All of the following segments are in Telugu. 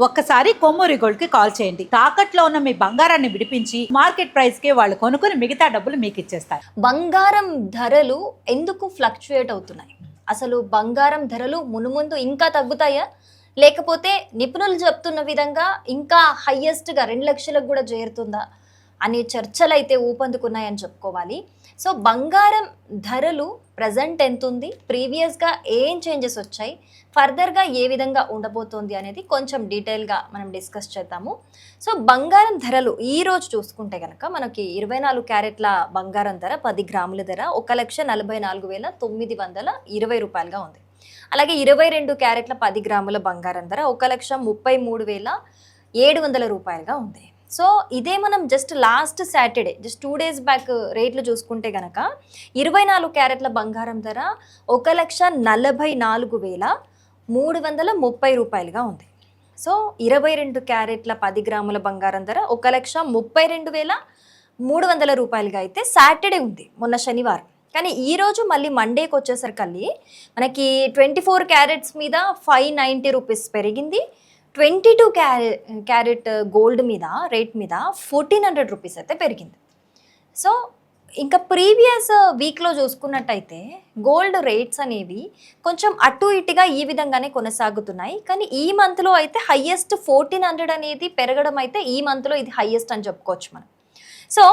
ఒక్కసారి కొమ్మూరి గోల్డ్ కి కాల్ చేయండి. తాకట్లో ఉన్న మీ బంగారాన్ని విడిపించి మార్కెట్ ప్రైస్ కి వాళ్ళు కొనుక్కుని మిగతా డబ్బులు మీకు ఇచ్చేస్తారు. బంగారం ధరలు ఎందుకు ఫ్లక్చుయేట్ అవుతున్నాయి? అసలు బంగారం ధరలు మునుముందు ఇంకా తగ్గుతాయా? లేకపోతే నిపుణులు చెప్తున్న విధంగా ఇంకా హయ్యెస్ట్గా 2 లక్షలకు కూడా చేరుతుందా అనే చర్చలు అయితే ఊపందుకున్నాయని చెప్పుకోవాలి. సో బంగారం ధరలు ప్రజెంట్ ఎంత ఉంది, ప్రీవియస్గా ఏం చేంజెస్ వచ్చాయి, ఫర్దర్గా ఏ విధంగా ఉండబోతోంది అనేది కొంచెం డీటెయిల్గా మనం డిస్కస్ చేద్దాము. సో బంగారం ధరలు ఈరోజు చూసుకుంటే కనుక మనకి 24 క్యారెట్ల బంగారం ధర 10 గ్రాముల ధర 1,44,920 రూపాయలుగా ఉంది. అలాగే 22 క్యారెట్ల 10 గ్రాముల బంగారం ధర 1,33,700 రూపాయలుగా ఉంది. సో ఇదే మనం just last Saturday 2 days back రేట్లు చూసుకుంటే కనుక 24 క్యారెట్ల బంగారం ధర 1,44,330 రూపాయలుగా ఉంది. సో 22 క్యారెట్ల 10 గ్రాముల బంగారం ధర 1,32,300 రూపాయలుగా అయితే సాటర్డే ఉంది, మొన్న శనివారం. కానీ ఈరోజు మళ్ళీ మండేకి వచ్చేసరికి మనకి 24 క్యారెట్స్ మీద 590 రూపీస్ పెరిగింది. 22 క్యారెట్ గోల్డ్ మీద రేట్ మీద 1,400 రూపీస్ అయితే పెరిగింది. సో ఇంకా ప్రీవియస్ వీక్లో చూసుకున్నట్టయితే గోల్డ్ రేట్స్ అనేవి కొంచెం అటు ఇటుగా ఈ విధంగానే కొనసాగుతున్నాయి. కానీ ఈ మంత్లో అయితే హయ్యెస్ట్ 1,400 అనేది పెరగడం అయితే ఈ మంత్లో ఇది హయ్యెస్ట్ అని చెప్పుకోవచ్చు మనం. సో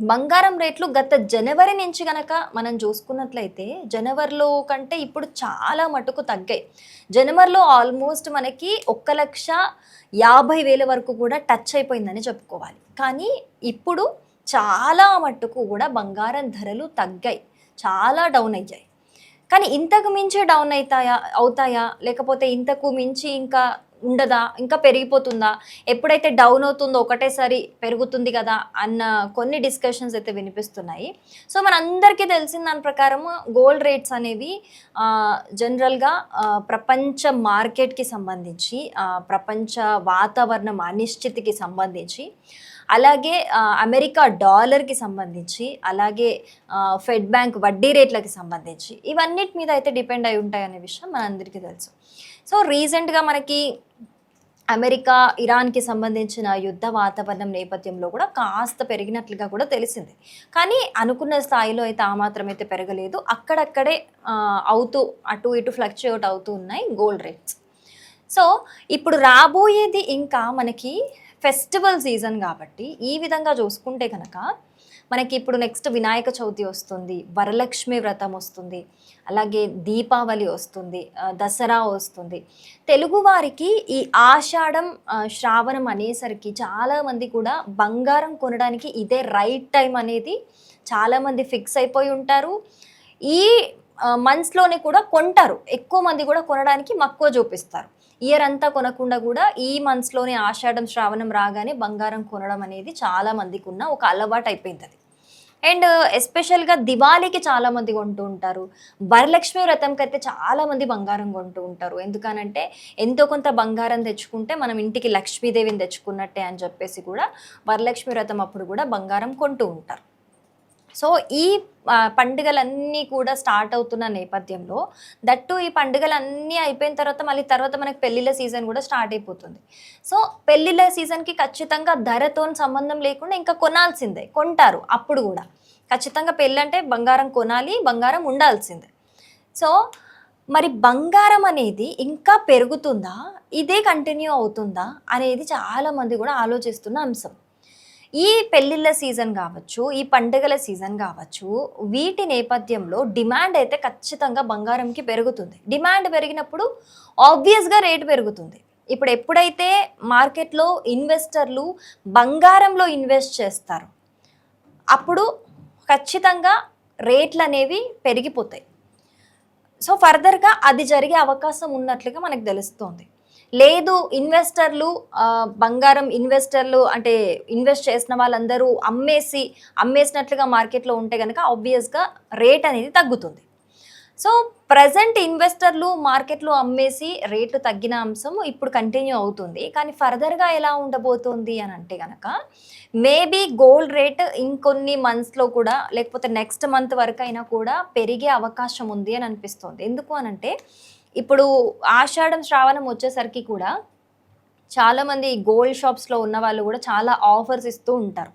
బంగారం రేట్లు గత జనవరి నుంచి గనక మనం చూసుకున్నట్లయితే జనవరిలో కంటే ఇప్పుడు చాలా మటుకు తగ్గాయి. జనవరిలో ఆల్మోస్ట్ మనకి 1,50,000 వరకు కూడా టచ్ అయిపోయిందని చెప్పుకోవాలి. కానీ ఇప్పుడు చాలా మట్టుకు కూడా బంగారం ధరలు తగ్గాయి, చాలా డౌన్ అయ్యాయి. కానీ ఇంతకు మించి డౌన్ అవుతాయా లేకపోతే ఇంతకు మించి ఇంకా ఉండదా, ఇంకా పెరిగిపోతుందా, ఎప్పుడైతే డౌన్ అవుతుందో ఒకటేసారి పెరుగుతుంది కదా అన్న కొన్ని డిస్కషన్స్ అయితే వినిపిస్తున్నాయి. సో మనందరికీ తెలిసిన దాని ప్రకారం గోల్డ్ రేట్స్ అనేవి జనరల్గా ప్రపంచ మార్కెట్కి సంబంధించి, ప్రపంచ వాతావరణం అనిశ్చితికి సంబంధించి, అలాగే అమెరికా డాలర్కి సంబంధించి, అలాగే ఫెడ్ బ్యాంక్ వడ్డీ రేట్లకి సంబంధించి ఇవన్నిటి మీద అయితే డిపెండ్ అయి ఉంటాయనే విషయం మనందరికీ తెలుసు. సో రీసెంట్గా మనకి అమెరికా ఇరాన్కి సంబంధించిన యుద్ధ వాతావరణం నేపథ్యంలో కూడా కాస్త పెరిగినట్లుగా కూడా తెలిసింది. కానీ అనుకున్న స్థాయిలో అయితే ఆ మాత్రం అయితే పెరగలేదు. అక్కడక్కడే అవుతూ అటు ఇటు ఫ్లక్చుయేట్ అవుతూ ఉన్నాయి గోల్డ్ రేట్స్. సో ఇప్పుడు రాబోయేది ఇంకా మనకి ఫెస్టివల్ సీజన్ కాబట్టి ఈ విధంగా చూసుకుంటే కనుక మనకి ఇప్పుడు నెక్స్ట్ వినాయక చవితి వస్తుంది, వరలక్ష్మి వ్రతం వస్తుంది, అలాగే దీపావళి వస్తుంది, దసరా వస్తుంది. తెలుగువారికి ఈ ఆషాఢం శ్రావణం అనేసరికి చాలామంది కూడా బంగారం కొనడానికి ఇదే రైట్ టైం అనేది చాలామంది ఫిక్స్ అయిపోయి ఉంటారు. ఈ మంత్స్లోనే కూడా కొంటారు, ఎక్కువ మంది కూడా కొనడానికి మక్కువ చూపిస్తారు. ఇయర్ అంతా కొనకుండా కూడా ఈ మంత్స్లోనే ఆషాఢం శ్రావణం రాగానే బంగారం కొనడం అనేది చాలా మందికి ఉన్న ఒక అలవాటు అయిపోయింది అది. అండ్ ఎస్పెషల్గా దివాళీకి చాలామంది కొంటూ ఉంటారు, వరలక్ష్మి వ్రతంకి అయితే చాలామంది బంగారం కొంటూ ఉంటారు. ఎందుకనంటే ఎంతో కొంత బంగారం తెచ్చుకుంటే మనం ఇంటికి లక్ష్మీదేవిని తెచ్చుకున్నట్టే అని చెప్పేసి కూడా వరలక్ష్మి వ్రతం అప్పుడు కూడా బంగారం కొంటూ ఉంటారు. సో ఈ పండుగలన్నీ కూడా స్టార్ట్ అవుతున్న నేపథ్యంలో దట్టు ఈ పండుగలన్నీ అయిపోయిన తర్వాత మనకి పెళ్ళిళ్ళ సీజన్ కూడా స్టార్ట్ అయిపోతుంది. సో పెళ్ళిళ్ళ సీజన్కి ఖచ్చితంగా ధరతో సంబంధం లేకుండా ఇంకా కొనాల్సిందే, కొంటారు. అప్పుడు కూడా ఖచ్చితంగా పెళ్ళి అంటే బంగారం కొనాలి, బంగారం ఉండాల్సిందే. సో మరి బంగారం అనేది ఇంకా పెరుగుతుందా, ఇదే కంటిన్యూ అవుతుందా అనేది చాలామంది కూడా ఆలోచిస్తున్న అంశం. ఈ పెళ్ళిళ్ళ సీజన్ కావచ్చు, ఈ పండుగల సీజన్ కావచ్చు, వీటి నేపథ్యంలో డిమాండ్ అయితే ఖచ్చితంగా బంగారంకి పెరుగుతుంది. డిమాండ్ పెరిగినప్పుడు ఆబ్వియస్గా రేటు పెరుగుతుంది. ఇప్పుడు ఎప్పుడైతే మార్కెట్లో ఇన్వెస్టర్లు బంగారంలో ఇన్వెస్ట్ చేస్తారు అప్పుడు ఖచ్చితంగా రేట్లు అనేవి పెరిగిపోతాయి. సో ఫర్దర్గా అది జరిగే అవకాశం ఉన్నట్లుగా మనకు తెలుస్తోంది. లేదు ఇన్వెస్టర్లు బంగారం అంటే ఇన్వెస్ట్ చేసిన వాళ్ళందరూ అమ్మేసినట్లుగా మార్కెట్లో ఉంటే కనుక ఆబ్వియస్గా రేట్ అనేది తగ్గుతుంది. సో ప్రజెంట్ ఇన్వెస్టర్లు మార్కెట్లో అమ్మేసి రేట్లు తగ్గిన అంశం ఇప్పుడు కంటిన్యూ అవుతుంది. కానీ ఫర్దర్గా ఎలా ఉండబోతోంది అని అంటే కనుక మేబీ గోల్డ్ రేట్ ఇంకొన్ని మంత్స్లో కూడా లేకపోతే నెక్స్ట్ మంత్ వరకు అయినా కూడా పెరిగే అవకాశం ఉంది అని అనిపిస్తుంది. ఎందుకు అనంటే ఇప్పుడు ఆషాఢం శ్రావణం వచ్చేసరికి కూడా చాలామంది గోల్డ్ షాప్స్లో ఉన్న వాళ్ళు కూడా చాలా ఆఫర్స్ ఇస్తూ ఉంటారు.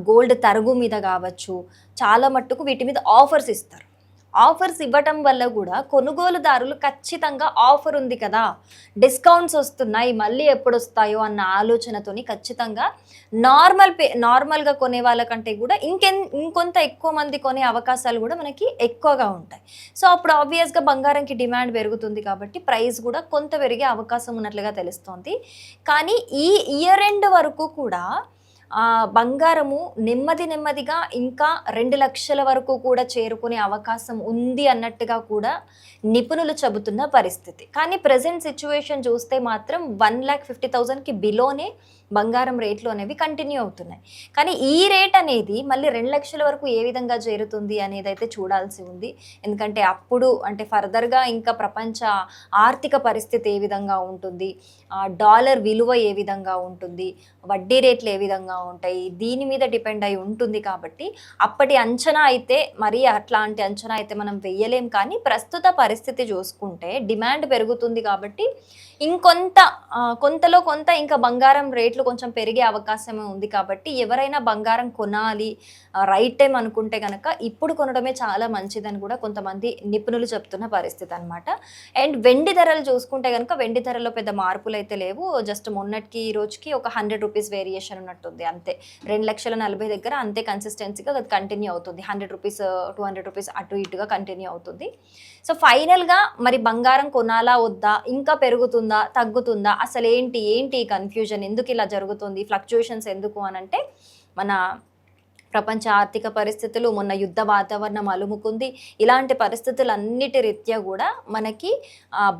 గోల్డ్ తరుగు మీద కావచ్చు, చాలా మట్టుకు వీటి మీద ఆఫర్స్ ఇస్తారు. ఆఫర్స్ ఇవ్వటం వల్ల కూడా కొనుగోలుదారులు ఖచ్చితంగా ఆఫర్ ఉంది కదా, డిస్కౌంట్స్ వస్తున్నాయి, మళ్ళీ ఎప్పుడు వస్తాయో అన్న ఆలోచనతోని ఖచ్చితంగా నార్మల్గా కొనే వాళ్ళకంటే కూడా ఇంకొంత ఎక్కువ మంది కొనే అవకాశాలు కూడా మనకి ఎక్కువగా ఉంటాయి. సో అప్పుడు ఆబ్వియస్గా బంగారంకి డిమాండ్ పెరుగుతుంది కాబట్టి ప్రైస్ కూడా కొంత పెరిగే అవకాశం ఉన్నట్లుగా తెలుస్తోంది. కానీ ఈ ఇయర్ ఎండ్ వరకు కూడా బంగారము నెమ్మదిగా ఇంకా 2 లక్షల వరకు కూడా చేరుకునే అవకాశం ఉంది అన్నట్టుగా కూడా నిపుణులు చెబుతున్న పరిస్థితి. కానీ ప్రెజెంట్ సిచ్యువేషన్ చూస్తే మాత్రం 1,50,000కి బిలోనే బంగారం రేట్లు అనేవి కంటిన్యూ అవుతున్నాయి. కానీ ఈ రేట్ అనేది మళ్ళీ 2 లక్షల వరకు ఏ విధంగా చేరుతుంది అనేది అయితే చూడాల్సి ఉంది. ఎందుకంటే అప్పుడు అంటే ఫర్దర్గా ఇంకా ప్రపంచ ఆర్థిక పరిస్థితి ఏ విధంగా ఉంటుంది, డాలర్ విలువ ఏ విధంగా ఉంటుంది, వడ్డీ రేట్లు ఏ విధంగా ఉంటాయి, దీని మీద డిపెండ్ అయి ఉంటుంది. కాబట్టి అప్పటి అంచనా అయితే మరి అట్లాంటి అంచనా అయితే మనం వెయ్యలేం. కానీ ప్రస్తుత పరిస్థితి చూసుకుంటే డిమాండ్ పెరుగుతుంది కాబట్టి కొంతలో కొంత ఇంకా బంగారం రేట్లు కొంచెం పెరిగే అవకాశమే ఉంది. కాబట్టి ఎవరైనా బంగారం కొనాలి రైట్ టైం అనుకుంటే కనుక ఇప్పుడు కొనడమే చాలా మంచిదని కూడా కొంతమంది నిపుణులు చెప్తున్న పరిస్థితి అనమాట. అండ్ వెండి ధరలు చూసుకుంటే కనుక వెండి ధరలో పెద్ద మార్పులు అయితే లేవు. జస్ట్ మొన్నటికి ఈ రోజుకి ఒక 100 రూపీస్ వేరియేషన్ ఉన్నట్టుంది అంతే. 2,40,000 దగ్గర అంతే కన్సిస్టెన్సీగా అది కంటిన్యూ అవుతుంది. 100 రూపీస్ 200 రూపీస్ అటు ఇటుగా కంటిన్యూ అవుతుంది. సో ఫైనల్గా మరి బంగారం కొనాలా వద్దా, ఇంకా పెరుగుతుందా తగ్గుతుందా, అసలు ఏంటి కన్ఫ్యూజన్, ఎందుకు ఇలా జరుగుతుంది, ఫ్లక్చుయేషన్స్ ఎందుకు అనంటే మన ప్రపంచ ఆర్థిక పరిస్థితులు, మొన్న యుద్ధ వాతావరణం అలుముకుంది. ఇలాంటి పరిస్థితులన్నిటి రీత్యా కూడా మనకి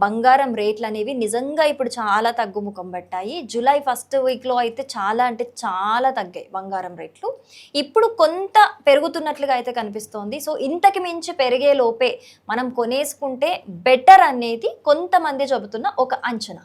బంగారం రేట్లు అనేవి నిజంగా ఇప్పుడు చాలా తగ్గుముఖం పట్టాయి. జూలై ఫస్ట్ వీక్లో అయితే చాలా అంటే చాలా తగ్గాయి బంగారం రేట్లు. ఇప్పుడు కొంత పెరుగుతున్నట్లుగా అయితే కనిపిస్తోంది. సో ఇంతకు మించి పెరిగే లోపే మనం కొనేసుకుంటే బెటర్ అనేది కొంతమంది చెబుతున్న ఒక అంచనా.